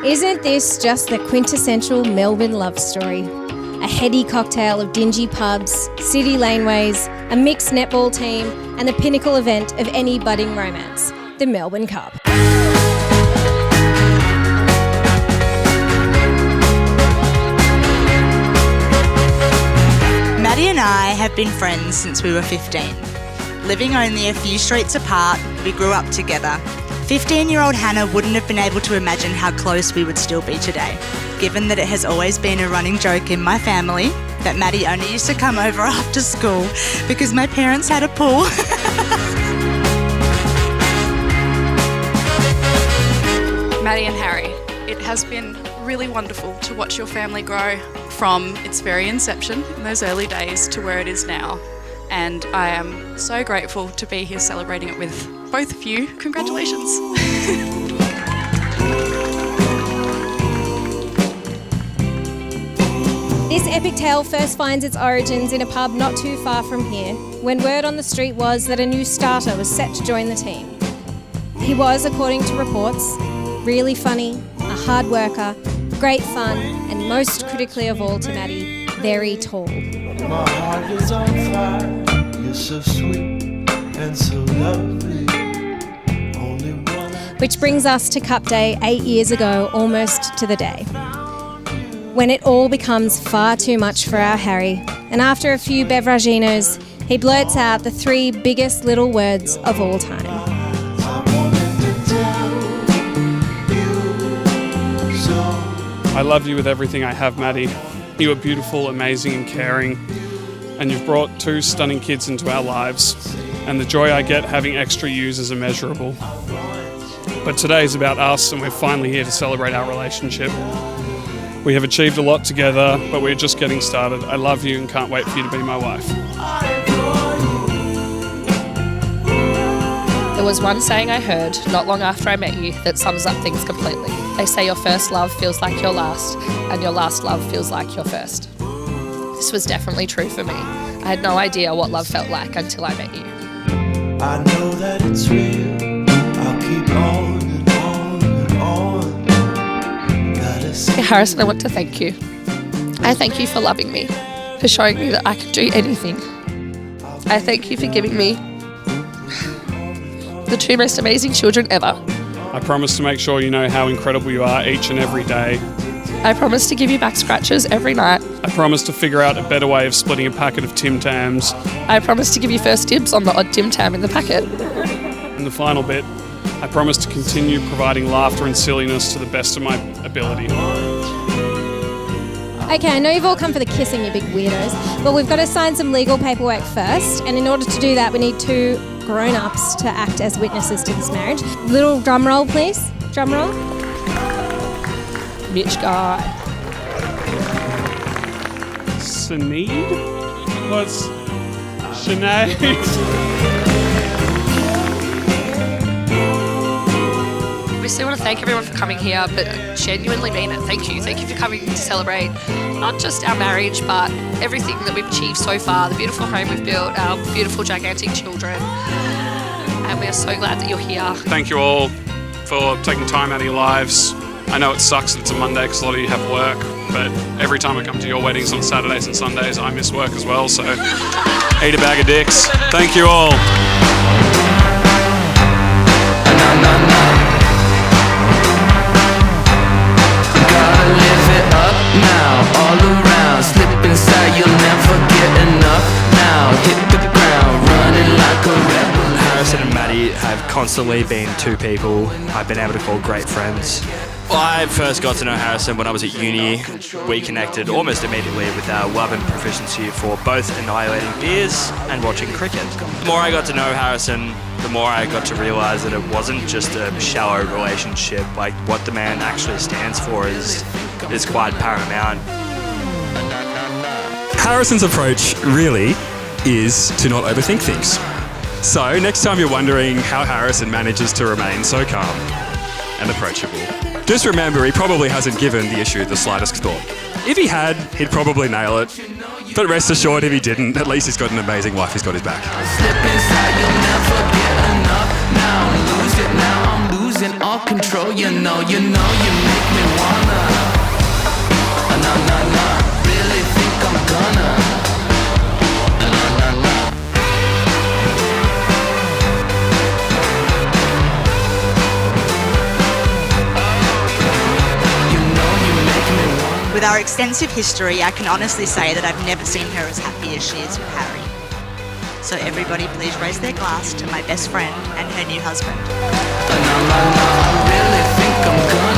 Isn't this just the quintessential Melbourne love story? A heady cocktail of dingy pubs, city laneways, a mixed netball team, and the pinnacle event of any budding romance, the Melbourne Cup. Maddy and I have been friends since we were 15. Living only a few streets apart, we grew up together. 15-year-old Hannah wouldn't have been able to imagine how close we would still be today, given that it has always been a running joke in my family that Maddy only used to come over after school because my parents had a pool. Maddy and Harry, it has been really wonderful to watch your family grow from its very inception in those early days to where it is now. And I am so grateful to be here celebrating it with both of you. Congratulations. This epic tale first finds its origins in a pub not too far from here, when word on the street was that a new starter was set to join the team. He was, according to reports, really funny, a hard worker, great fun, and most critically of all to Maddy, very tall. My heart is on fire, you're so sweet and so lovely. Only one. Which brings us to Cup Day 8 years ago, almost to the day, when it all becomes far too much for our Harry, and after a few beveraginos, he blurts out the 3 biggest little words of all time. I love you with everything I have, Maddy. You are beautiful, amazing and caring, and you've brought 2 stunning kids into our lives, and the joy I get having extra yous is immeasurable. But today is about us, and we're finally here to celebrate our relationship. We have achieved a lot together, but we're just getting started. I love you and can't wait for you to be my wife. There was one saying I heard not long after I met you that sums up things completely. They say your first love feels like your last, and your last love feels like your first. This was definitely true for me. I had no idea what love felt like until I met you. I know that it's real. I'll keep on and on and on. Harrison, I want to thank you. I thank you for loving me, for showing me that I could do anything. I thank you for giving me the 2 most amazing children ever. I promise to make sure you know how incredible you are each and every day. I promise to give you back scratches every night. I promise to figure out a better way of splitting a packet of Tim Tams. I promise to give you first dibs on the odd Tim Tam in the packet. And the final bit, I promise to continue providing laughter and silliness to the best of my ability. Okay, I know you've all come for the kissing, you big weirdos, but we've got to sign some legal paperwork first, and in order to do that, we need 2 grown-ups to act as witnesses to this marriage. Little drum roll, please. Drum roll. Mitch guy. Sinead was Sinead. Obviously, I want to thank everyone for coming here, but I genuinely mean it. Thank you. Thank you for coming to celebrate not just our marriage, but everything that we've achieved so far, the beautiful home we've built, our beautiful, gigantic children. And we are so glad that you're here. Thank you all for taking time out of your lives. I know it sucks that it's a Monday because a lot of you have work, but every time I come to your weddings on Saturdays and Sundays, I miss work as well, so eat a bag of dicks. Thank you all. Now, all around, slip inside, you'll never get enough. Now, hit the ground, running like a rebel. Harrison and Maddy have constantly been 2 people I've been able to call great friends. Well, I first got to know Harrison when I was at uni. We connected almost immediately with our love and proficiency for both annihilating beers and watching cricket. The more I got to know Harrison, the more I got to realise that it wasn't just a shallow relationship. Like, what the man actually stands for is quite paramount. Harrison's approach really is to not overthink things. So next time you're wondering how Harrison manages to remain so calm and approachable, just remember he probably hasn't given the issue the slightest thought. If he had, he'd probably nail it. But rest assured, if he didn't, at least he's got an amazing wife who's got his back. Slip inside, you'll never get enough. Now I'm losing all control. You know, you make me With our extensive history, I can honestly say that I've never seen her as happy as she is with Harry. So everybody please raise their glass to my best friend and her new husband. I really think I'm gonna